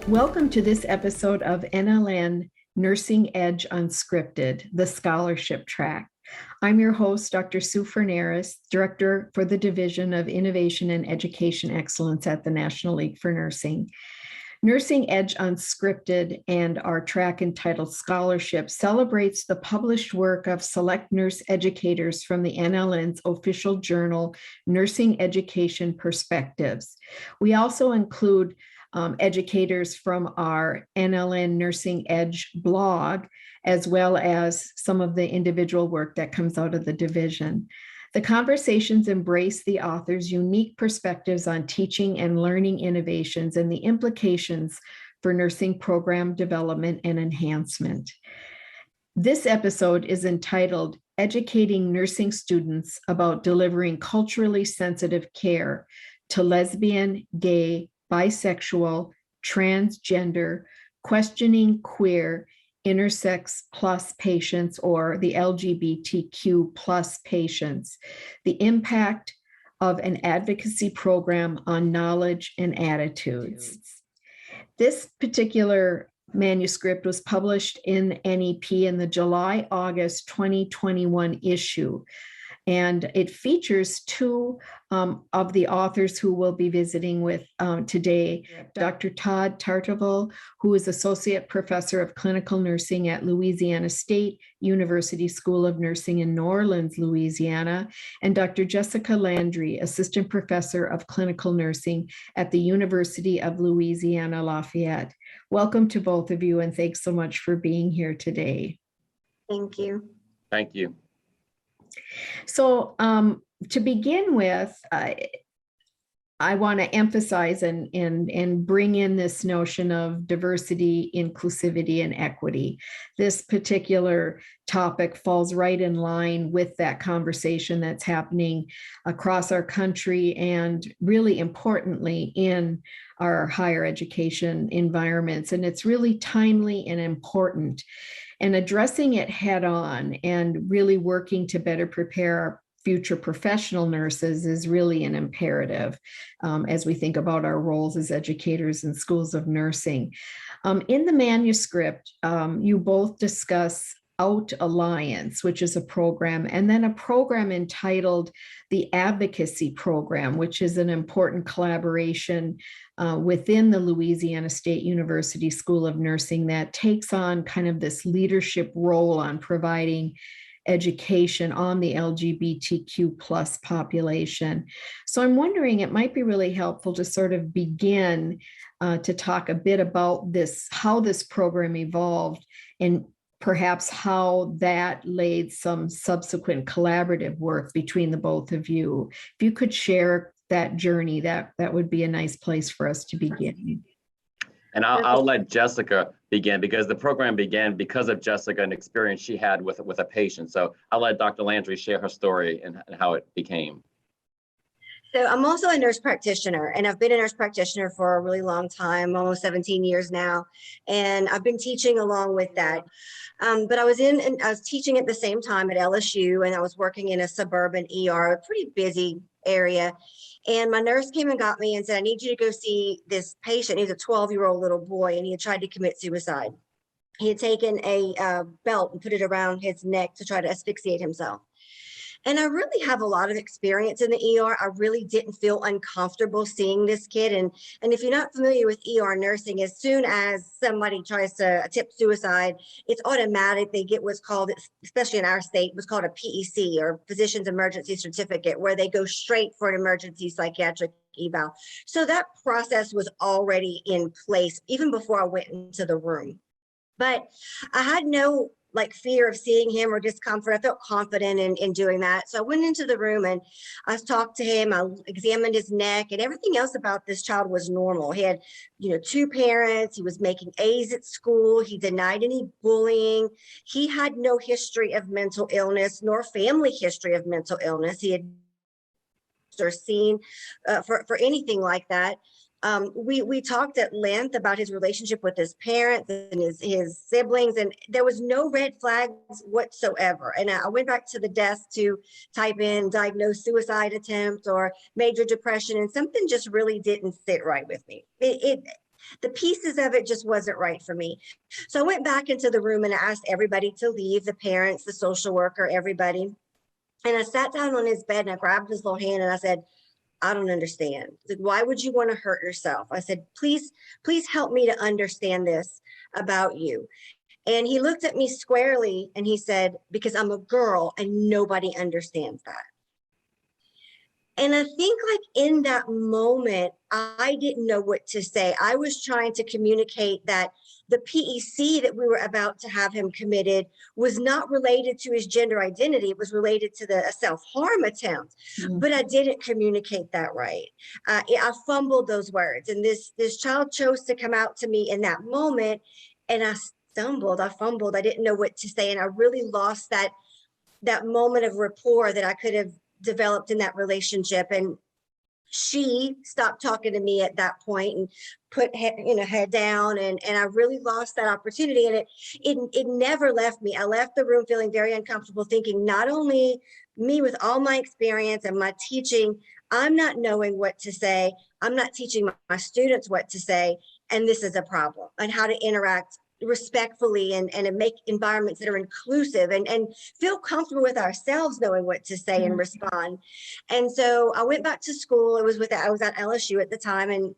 Welcome to this episode of NLN Nursing Edge Unscripted, the scholarship track. I'm your host, Dr. Sue Fernaris, Director for the Division of Innovation and Education Excellence at the National League for Nursing. Nursing Edge Unscripted and our track entitled Scholarship celebrates the published work of select nurse educators from the NLN's official journal, Nursing Education Perspectives. We also include educators from our NLN Nursing Edge blog, as well as some of the individual work that comes out of the division. The conversations embrace the author's unique perspectives on teaching and learning innovations and the implications for nursing program development and enhancement. This episode is entitled Educating Nursing Students About Delivering Culturally Sensitive Care to Lesbian, Gay, Bisexual, Transgender, Questioning Queer, Intersex plus patients, or the LGBTQ plus patients, the impact of an advocacy program on knowledge and attitudes. This particular manuscript was published in NEP in the July-August 2021 issue. And it features two of the authors who we'll be visiting with today, Dr. Todd Tartavoulle, who is Associate Professor of Clinical Nursing at Louisiana State University School of Nursing in New Orleans, Louisiana, and Dr. Jessica Landry, Assistant Professor of Clinical Nursing at the University of Louisiana Lafayette. Welcome to both of you, and thanks so much for being here today. Thank you. Thank you. So to begin with, I want to emphasize and bring in this notion of diversity, inclusivity, and equity. This particular topic falls right in line with that conversation that's happening across our country and really importantly in our higher education environments. And it's really timely and important. And addressing it head on and really working to better prepare our future professional nurses is really an imperative as we think about our roles as educators in schools of nursing. In the manuscript, you both discuss Out Alliance, which is a program, and then a program entitled the Advocacy Program, which is an important collaboration within the Louisiana State University School of Nursing that takes on kind of this leadership role on providing education on the LGBTQ plus population. So I'm wondering, it might be really helpful to sort of begin to talk a bit about this, how this program evolved, and perhaps how that laid some subsequent collaborative work between the both of you. If you could share that journey, that would be a nice place for us to begin. And I'll let Jessica begin because the program began because of Jessica, an experience she had with a patient. So I'll let Dr. Landry share her story and how it became. So I'm also a nurse practitioner, and I've been a nurse practitioner for a really long time, almost 17 years now. And I've been teaching along with that. But I was teaching at the same time at LSU, and I was working in a suburban ER, a pretty busy area. And my nurse came and got me and said, I need you to go see this patient. He was a 12-year-old little boy, and he had tried to commit suicide. He had taken a belt and put it around his neck to try to asphyxiate himself. And I really have a lot of experience in the ER. I really didn't feel uncomfortable seeing this kid. And if you're not familiar with ER nursing, as soon as somebody tries to attempt suicide, it's automatic. They get what's called, especially in our state, what's called a PEC, or Physician's Emergency Certificate, where they go straight for an emergency psychiatric eval. So that process was already in place even before I went into the room. But I had no like fear of seeing him or discomfort. I felt confident in doing that. So I went into the room and I talked to him. I examined his neck, and everything else about this child was normal. He had, 2 parents. He was making A's at school. He denied any bullying. He had no history of mental illness nor family history of mental illness. He had or seen for anything like that. We talked at length about his relationship with his parents and his siblings, and there was no red flags whatsoever. And I went back to the desk to type in diagnosed suicide attempt or major depression, and something just really didn't sit right with me. The pieces of it just wasn't right for me. So I went back into the room and I asked everybody to leave, the parents, the social worker, everybody. And I sat down on his bed and I grabbed his little hand and I said, I don't understand. Like, why would you want to hurt yourself? I said, please help me to understand this about you. And he looked at me squarely and he said, because I'm a girl and nobody understands that. And I think like in that moment, I didn't know what to say. I was trying to communicate that the PEC that we were about to have him committed was not related to his gender identity. It was related to the self-harm attempt, but I didn't communicate that right. I fumbled those words, and this child chose to come out to me in that moment, and I stumbled, I fumbled, I didn't know what to say, and I really lost that moment of rapport that I could have developed in that relationship. And she stopped talking to me at that point and put head down, and I really lost that opportunity. And it never left me. I left the room feeling very uncomfortable, thinking not only me with all my experience and my teaching, I'm not knowing what to say. I'm not teaching my students what to say, and this is a problem, and how to interact respectfully and make environments that are inclusive and feel comfortable with ourselves knowing what to say and respond. And so I went back to school. I was at LSU at the time, and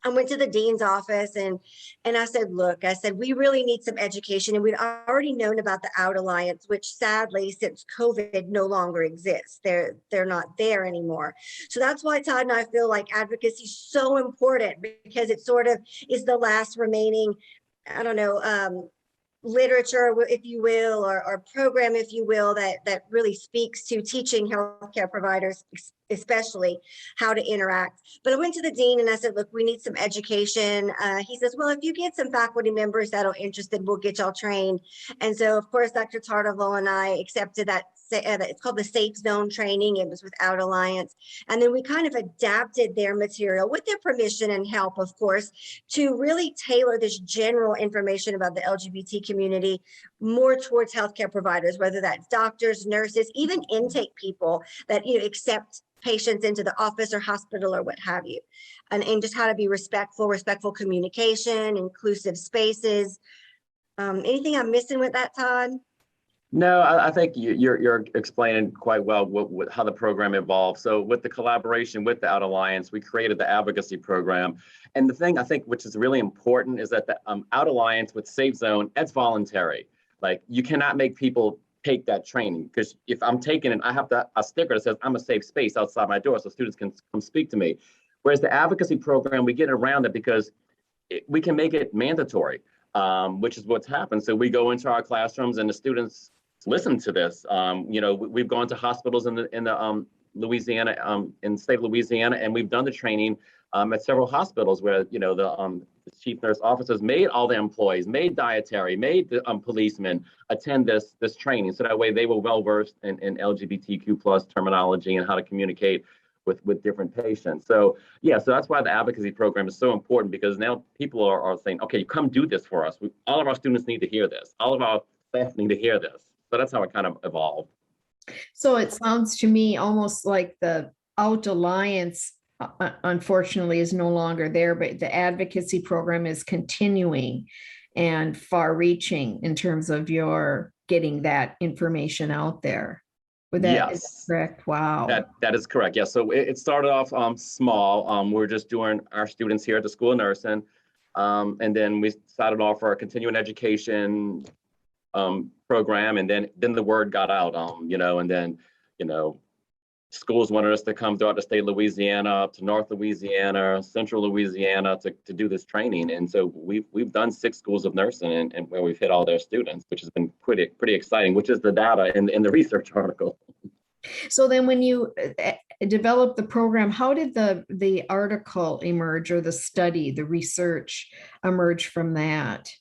I went to the dean's office and I said, look, I said, we really need some education. And we'd already known about the Out Alliance, which sadly, since COVID, no longer exists. They're not there anymore. So that's why Todd and I feel like advocacy is so important, because it sort of is the last remaining, I don't know, literature, if you will, or program, if you will, that really speaks to teaching healthcare providers, especially, how to interact. But I went to the dean and I said, look, we need some education. He says, well, if you get some faculty members that are interested, we'll get y'all trained. And so, of course, Dr. Tartavoulle and I accepted that. It's called the Safe Zone training. It was with Out Alliance. And then we kind of adapted their material with their permission and help, of course, to really tailor this general information about the LGBT community more towards healthcare providers, whether that's doctors, nurses, even intake people that accept patients into the office or hospital or what have you, and just how to be respectful communication, inclusive spaces. Anything I'm missing with that, Todd? No, I think you're explaining quite well how the program evolved. So with the collaboration with the Out Alliance, we created the Advocacy Program. And the thing I think which is really important is that the Out Alliance with Safe Zone, it's voluntary. Like, you cannot make people take that training, because if I'm taking it, I have a sticker that says I'm a safe space outside my door so students can come speak to me. Whereas the Advocacy Program, we get around it because we can make it mandatory, which is what's happened. So we go into our classrooms and the students listen to this. We've gone to hospitals in the Louisiana, in the state of Louisiana, and we've done the training at several hospitals where the chief nurse officers made all the employees, made dietary, made the policemen attend this training, so that way they were well versed in LGBTQ plus terminology and how to communicate with different patients. So so that's why the advocacy program is so important, because now people are saying, okay, come do this for us. All of our students need to hear this. All of our staff need to hear this. So that's how it kind of evolved. So it sounds to me almost like the Out Alliance, unfortunately, is no longer there, but the advocacy program is continuing and far-reaching in terms of your getting that information out there. Is that correct? Wow. That is correct. Yeah. So it started off small. We're just doing our students here at the School of Nursing, and then we started off our continuing education program, and then the word got out, and then schools wanted us to come throughout the state of Louisiana, up to North Louisiana, Central Louisiana to do this training. And so we've done 6 schools of nursing and where we've hit all their students, which has been pretty exciting, which is the data in the research article. So then when you developed the program, how did the article emerge, or the study, the research emerge from that?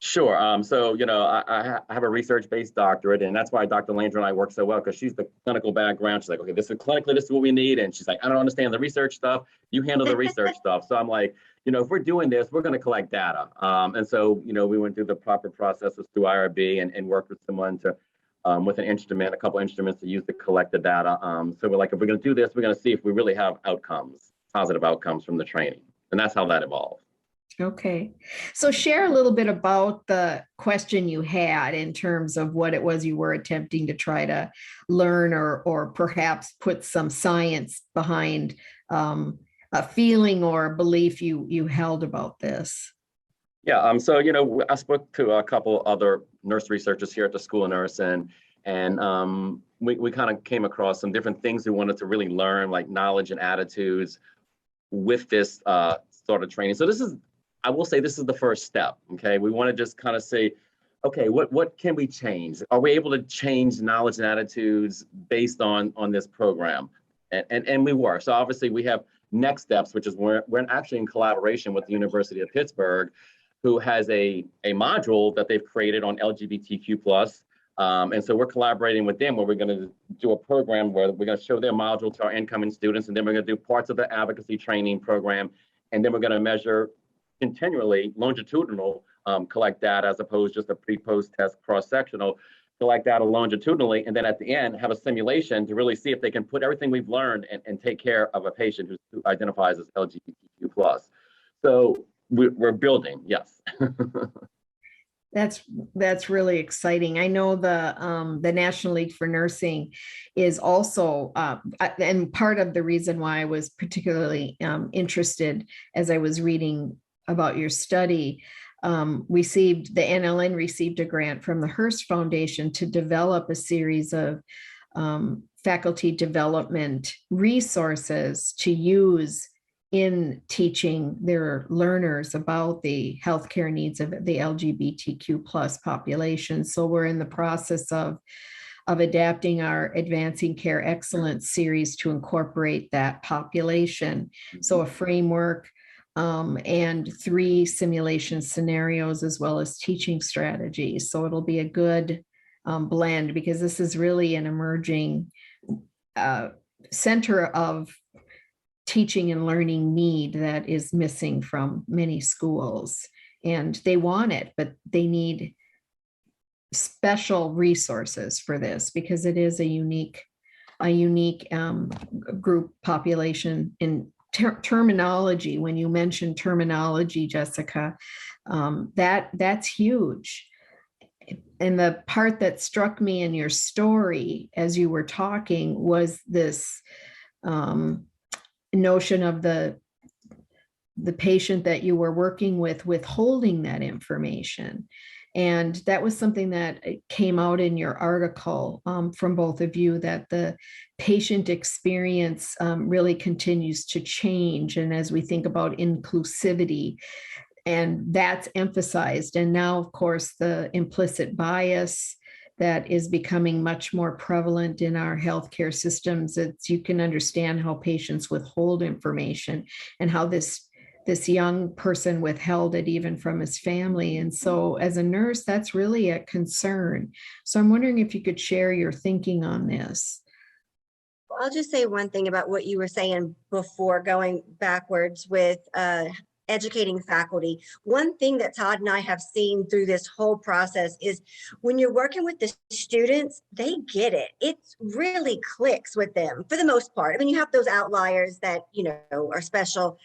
Sure. So, I have a research-based doctorate, and that's why Dr. Landry and I work so well, because she's the clinical background. She's like, okay, this is what we need. And she's like, I don't understand the research stuff. You handle the research stuff. So I'm like, if we're doing this, we're going to collect data. And so, we went through the proper processes through IRB and worked with someone to, with an instrument, a couple instruments to use to collect the data. So we're like, if we're going to do this, we're going to see if we really have positive outcomes from the training. And that's how that evolved. Okay. So share a little bit about the question you had in terms of what it was you were attempting to try to learn, or perhaps put some science behind a feeling or belief you held about this. Yeah, so, I spoke to a couple other nurse researchers here at the School of Nursing, and we kind of came across some different things we wanted to really learn, like knowledge and attitudes with this sort of training. So I will say this is the first step, okay? We want to just kind of say, okay, what can we change? Are we able to change knowledge and attitudes based on this program? And we were. So obviously we have next steps, which is we're actually in collaboration with the University of Pittsburgh, who has a module that they've created on LGBTQ+. And so we're collaborating with them, where we're going to do a program where we're going to show their module to our incoming students, and then we're going to do parts of the advocacy training program, and then we're going to measure continually longitudinal, collect data as opposed to just a pre-post test cross-sectional, collect data longitudinally, and then at the end have a simulation to really see if they can put everything we've learned and take care of a patient who identifies as LGBTQ+. So we're building, yes. That's really exciting. I know the National League for Nursing is also, and part of the reason why I was particularly interested as I was reading about your study, the NLN received a grant from the Hearst Foundation to develop a series of faculty development resources to use in teaching their learners about the healthcare needs of the LGBTQ plus population. So we're in the process of adapting our Advancing Care Excellence series to incorporate that population. So a framework and 3 simulation scenarios, as well as teaching strategies. So it'll be a good blend, because this is really an emerging center of teaching and learning need that is missing from many schools. And they want it, but they need special resources for this, because it is a unique group population. In terminology, when you mentioned terminology, Jessica, that's huge. And the part that struck me in your story as you were talking was this notion of the patient that you were working with withholding that information. And that was something that came out in your article from both of you, that the patient experience really continues to change. And as we think about inclusivity, and that's emphasized. And now, of course, the implicit bias that is becoming much more prevalent in our healthcare systems. You can understand how patients withhold information, and how this young person withheld it even from his family. And so as a nurse, that's really a concern. So I'm wondering if you could share your thinking on this. Well, I'll just say one thing about what you were saying before, going backwards with educating faculty. One thing that Todd and I have seen through this whole process is when you're working with the students, they get it. It really clicks with them for the most part. I mean, you have those outliers that, are special,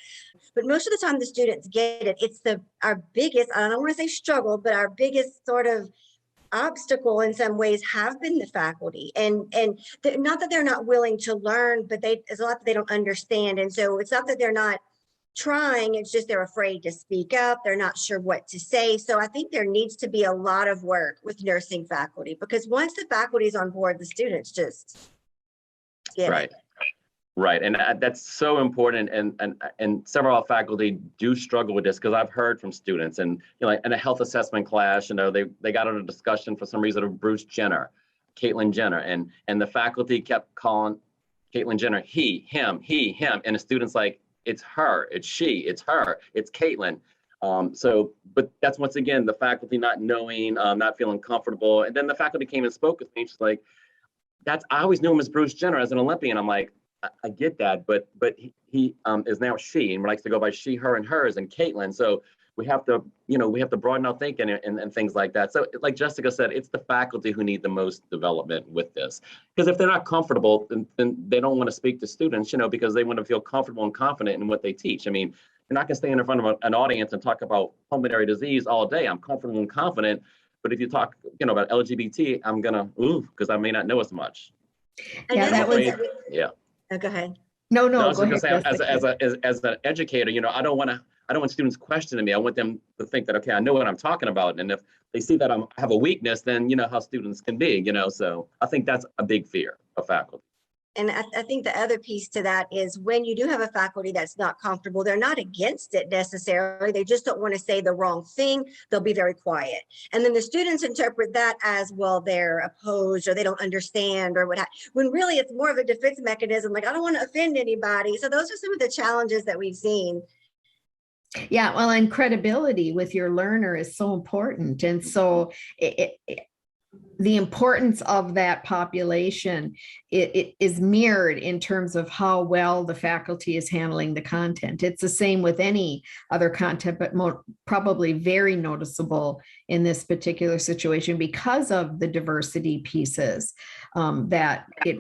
but most of the time the students get it. It's our biggest, I don't want to say struggle, but our biggest sort of obstacle in some ways have been the faculty, and not that they're not willing to learn, but it's a lot that they don't understand. And so it's not that they're not trying, it's just they're afraid to speak up. They're not sure what to say. So I think there needs to be a lot of work with nursing faculty, because once the faculty is on board, the students just get right. it. Right, and that's so important, and several faculty do struggle with this because I've heard from students, and like in a health assessment class, they got on a discussion for some reason of Bruce Jenner, Caitlyn Jenner, and the faculty kept calling Caitlyn Jenner he, him, and the students like it's her, it's she, it's her, it's Caitlyn. But that's once again the faculty not knowing, not feeling comfortable, and then the faculty came and spoke with me. She's like, I always knew him as Bruce Jenner as an Olympian. I'm like, I get that, but he is now she, and likes to go by she, her, and hers, and Caitlyn. So we have to broaden our thinking and things like that. So like Jessica said, it's the faculty who need the most development with this, because if they're not comfortable, then they don't want to speak to students, because they want to feel comfortable and confident in what they teach. I mean, you're not going to stand in front of an audience and talk about pulmonary disease all day. I'm comfortable and confident, but if you talk, about LGBT, I'm gonna because I may not know as much. Yeah, that was. Yeah. Oh, go ahead. No, I was go just ahead. gonna say, as an educator, I don't want students questioning me. I want them to think that, okay, I know what I'm talking about. And if they see that I have a weakness, then how students can be, so I think that's a big fear of faculty. And I think the other piece to that is when you do have a faculty that's not comfortable, they're not against it necessarily. They just don't want to say the wrong thing. They'll be very quiet. And then the students interpret that as, well, they're opposed or they don't understand or when really it's more of a defense mechanism. Like, I don't want to offend anybody. So those are some of the challenges that we've seen. Yeah, well, and credibility with your learner is so important. And so the importance of that population it is mirrored in terms of how well the faculty is handling the content. It's the same with any other content, but probably very noticeable in this particular situation because of the diversity pieces that it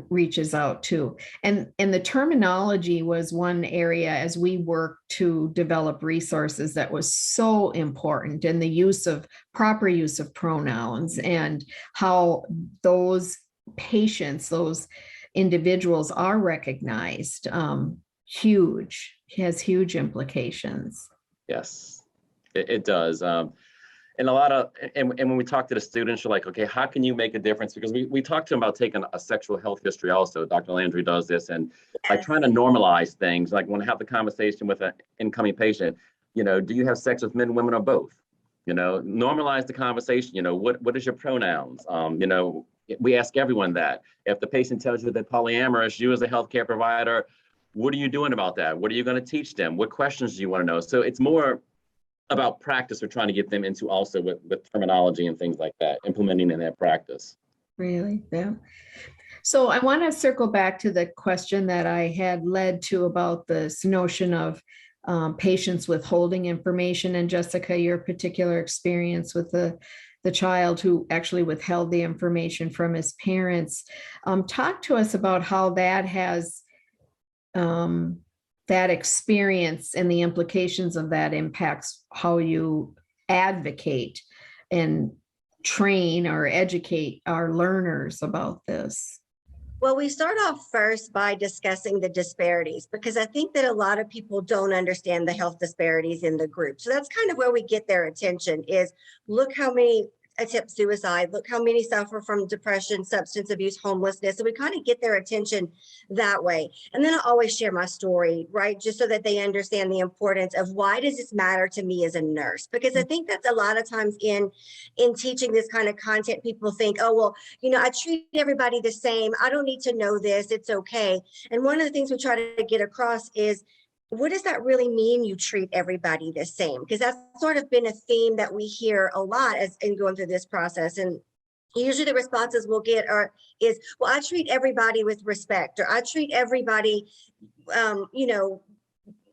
reaches out to. And the terminology was one area as we worked to develop resources that was so important, and the proper use of pronouns and how those patients, those individuals are recognized. Has huge implications. Yes, it does. And when we talk to the students, you're like, okay, how can you make a difference? Because we talk to them about taking a sexual health history also. Dr. Landry does this, and like trying to normalize things. Like when I have the conversation with an incoming patient, do you have sex with men, women, or both? Normalize the conversation. What is your pronouns? We ask everyone that. If the patient tells you they're polyamorous, you as a healthcare provider, what are you doing about that? What are you going to teach them? What questions do you want to know? So it's more about practice. We're trying to get them into also with terminology and things like that, implementing in their practice. Really? Yeah. So I want to circle back to the question that I had led to about this notion of patients withholding information. And Jessica, your particular experience with the child who actually withheld the information from his parents. Talk to us about how that has that experience and the implications of that impacts how you advocate and train or educate our learners about this. Well, we start off first by discussing the disparities, because I think that a lot of people don't understand the health disparities in the group. So that's kind of where we get their attention is, look how many attempt suicide, look how many suffer from depression, substance abuse, homelessness. So we kind of get their attention that way. And then I always share my story, right? Just so that they understand the importance of why does this matter to me as a nurse? Because I think that's a lot of times in teaching this kind of content, people think, oh, well, I treat everybody the same. I don't need to know this. It's okay. And one of the things we try to get across is, what does that really mean, you treat everybody the same? Because that's sort of been a theme that we hear a lot as in going through this process. And usually the responses we'll get is, well, I treat everybody with respect, or I treat everybody,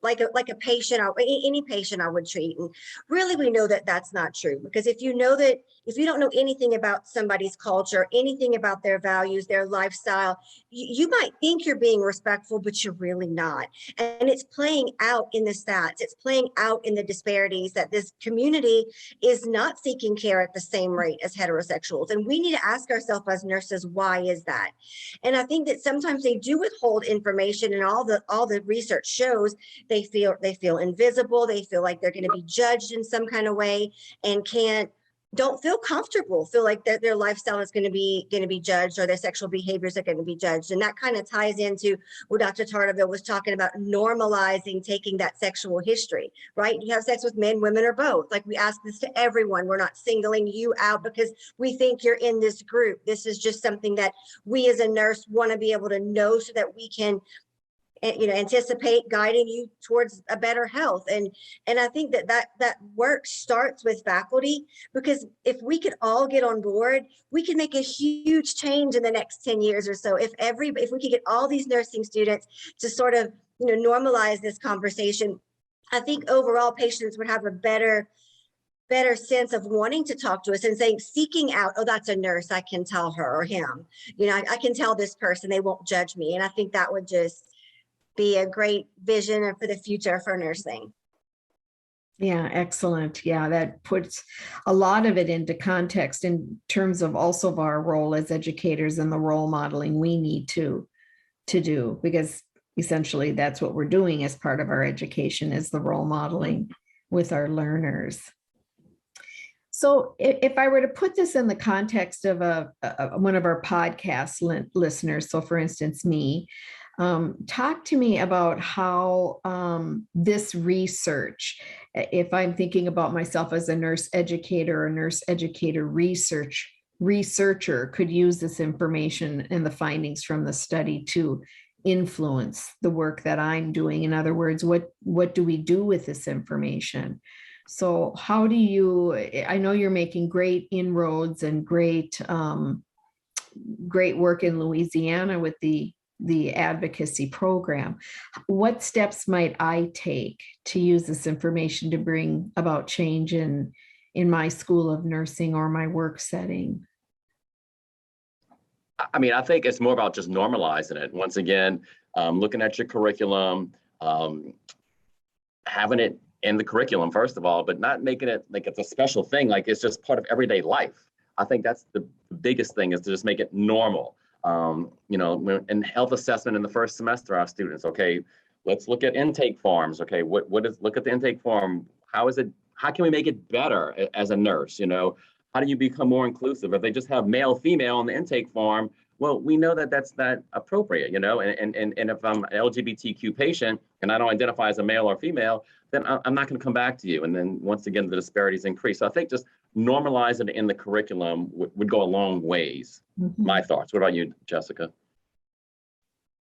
like a patient, any patient I would treat. And really, we know that that's not true, because if you don't know anything about somebody's culture, anything about their values, their lifestyle, you might think you're being respectful, but you're really not. And it's playing out in the stats. It's playing out in the disparities that this community is not seeking care at the same rate as heterosexuals. And we need to ask ourselves as nurses, why is that? And I think that sometimes they do withhold information, and all the research shows they feel invisible. They feel like they're going to be judged in some kind of way and can't don't feel comfortable, feel like that their lifestyle is going to be judged, or their sexual behaviors are going to be judged. And that kind of ties into what Dr. Tartavoulle was talking about, normalizing taking that sexual history, right? You have sex with men, women, or both. Like, we ask this to everyone. We're not singling you out because we think you're in this group. This is just something that we as a nurse want to be able to know, so that we can, you know, anticipate guiding you towards a better health. And I think that work starts with faculty, because if we could all get on board, we can make a huge change in the next 10 years or so. If we could get all these nursing students to sort of, you know, normalize this conversation, I think overall patients would have a better sense of wanting to talk to us and saying, seeking out, oh, that's a nurse, I can tell her or him, you know, I can tell this person, they won't judge me. And I think that would just be a great vision for the future for nursing. Yeah, excellent. Yeah, that puts a lot of it into context in terms of also of our role as educators and the role modeling we need to do, because essentially that's what we're doing as part of our education, is the role modeling with our learners. So if I were to put this in the context of one of our podcast listeners, so for instance, me, talk to me about how this research, if I'm thinking about myself as a nurse educator or nurse educator researcher, could use this information and the findings from the study to influence the work that I'm doing. In other words, what do we do with this information? So how do you, I know you're making great inroads and great work in Louisiana with the advocacy program. What steps might I take to use this information to bring about change in my school of nursing or my work setting? I mean, I think it's more about just normalizing it. Once again, looking at your curriculum, having it in the curriculum, first of all, but not making it like it's a special thing, like it's just part of everyday life. I think that's the biggest thing, is to just make it normal. You know, in health assessment in the first semester, our students, okay, let's look at intake forms. Okay, look at the intake form. How can we make it better as a nurse? You know, how do you become more inclusive? If they just have male, female on the intake form, well, we know that that's not appropriate, you know, and if I'm an LGBTQ patient and I don't identify as a male or female, then I'm not going to come back to you. And then once again, the disparities increase. So I think just normalizing it in the curriculum would go a long ways. Mm-hmm. My thoughts. What about you, Jessica?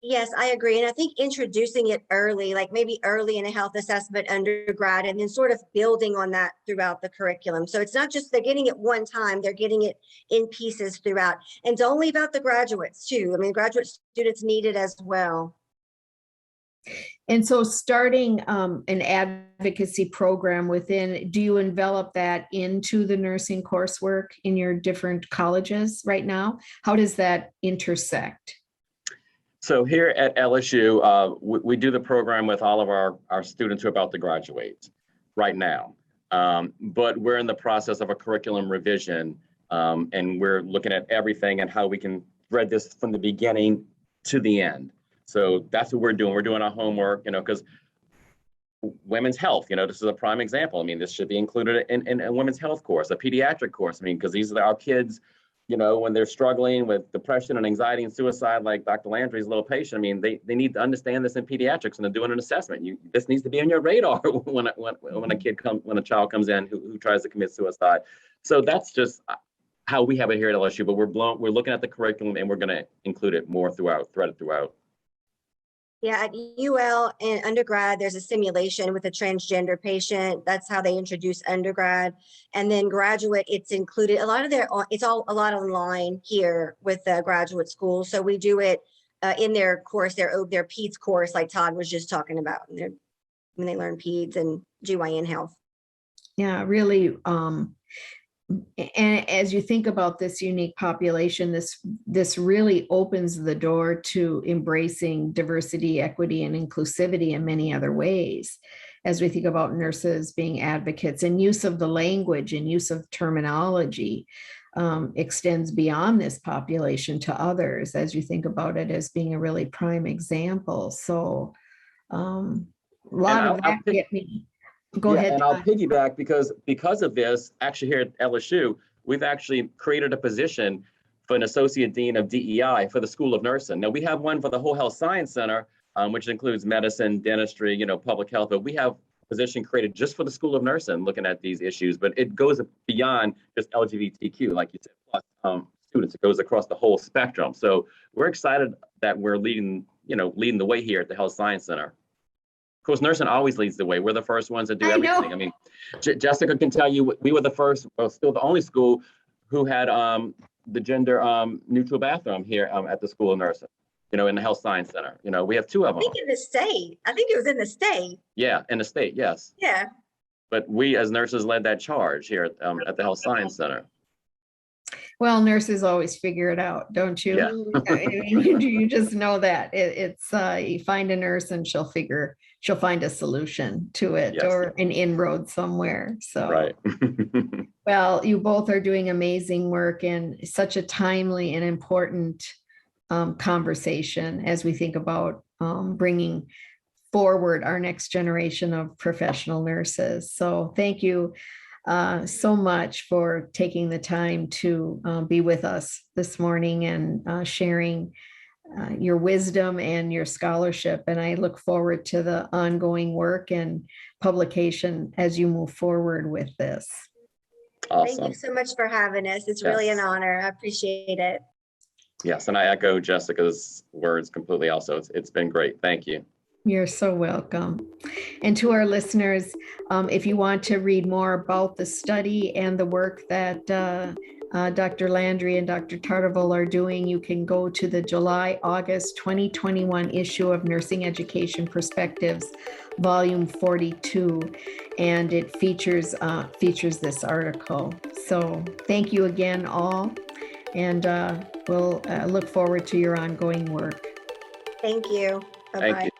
Yes, I agree. And I think introducing it early, like maybe early in a health assessment undergrad, and then sort of building on that throughout the curriculum. So it's not just they're getting it one time, they're getting it in pieces throughout. And don't leave out the graduates too. I mean, graduate students need it as well. And so starting an advocacy program within, do you envelop that into the nursing coursework in your different colleges right now? How does that intersect? So here at LSU, we do the program with all of our students who are about to graduate right now. But we're in the process of a curriculum revision, and we're looking at everything and how we can thread this from the beginning to the end. So that's what we're doing. We're doing our homework, you know, because women's health, you know, this is a prime example. I mean, this should be included in a women's health course, a pediatric course. I mean, because these are our kids, you know, when they're struggling with depression and anxiety and suicide, like Dr. Landry's little patient. I mean, they need to understand this in pediatrics, and they're doing an assessment. This needs to be on your radar when a child comes in who tries to commit suicide. So that's just how we have it here at LSU. But we're looking at the curriculum, and we're going to include it more threaded throughout. Yeah, at UL in undergrad, there's a simulation with a transgender patient. That's how they introduce undergrad. And then graduate, it's included. A lot online here with the graduate school. So we do it in their course, their PEDS course, like Todd was just talking about, when they learn PEDS and GYN health. Yeah, really. And as you think about this unique population, this really opens the door to embracing diversity, equity, and inclusivity in many other ways. As we think about nurses being advocates, and use of the language and use of terminology extends beyond this population to others, as you think about it as being a really prime example. So a lot of that get me. Go ahead. And I'll piggyback because of this, actually here at LSU, we've actually created a position for an associate dean of DEI for the School of Nursing. Now we have one for the whole health science center, which includes medicine, dentistry, public health, but we have a position created just for the School of Nursing looking at these issues, but it goes beyond just LGBTQ, like you said, plus students. It goes across the whole spectrum. So we're excited that we're leading the way here at the Health Science Center. Of course, nursing always leads the way. We're the first ones to do everything. I mean, Jessica can tell you we were the first, well, still the only school who had the gender neutral bathroom here at the School of Nursing, in the Health Science Center. We have two of them. I think in the state. I think it was in the state. Yeah, in the state, yes. Yeah. But we as nurses led that charge here at the Health Science Center. Well, nurses always figure it out, don't you? Yeah. I mean, you just know that it's you find a nurse and she'll find a solution to it, Yes. or an inroad somewhere. So, Right. well, you both are doing amazing work and such a timely and important conversation as we think about bringing forward our next generation of professional nurses. So thank you so much for taking the time to be with us this morning and sharing your wisdom and your scholarship. And I look forward to the ongoing work and publication as you move forward with this. Awesome. Thank you so much for having us. It's really an honor. I appreciate it. Yes, and I echo Jessica's words completely also. It's been great. Thank you. You're so welcome. And to our listeners, if you want to read more about the study and the work that Dr. Landry and Dr. Tartavoulle are doing, you can go to the July-August 2021 issue of Nursing Education Perspectives, Volume 42, and it features this article. So thank you again, all, and we'll look forward to your ongoing work. Thank you. Bye-bye. Thank you.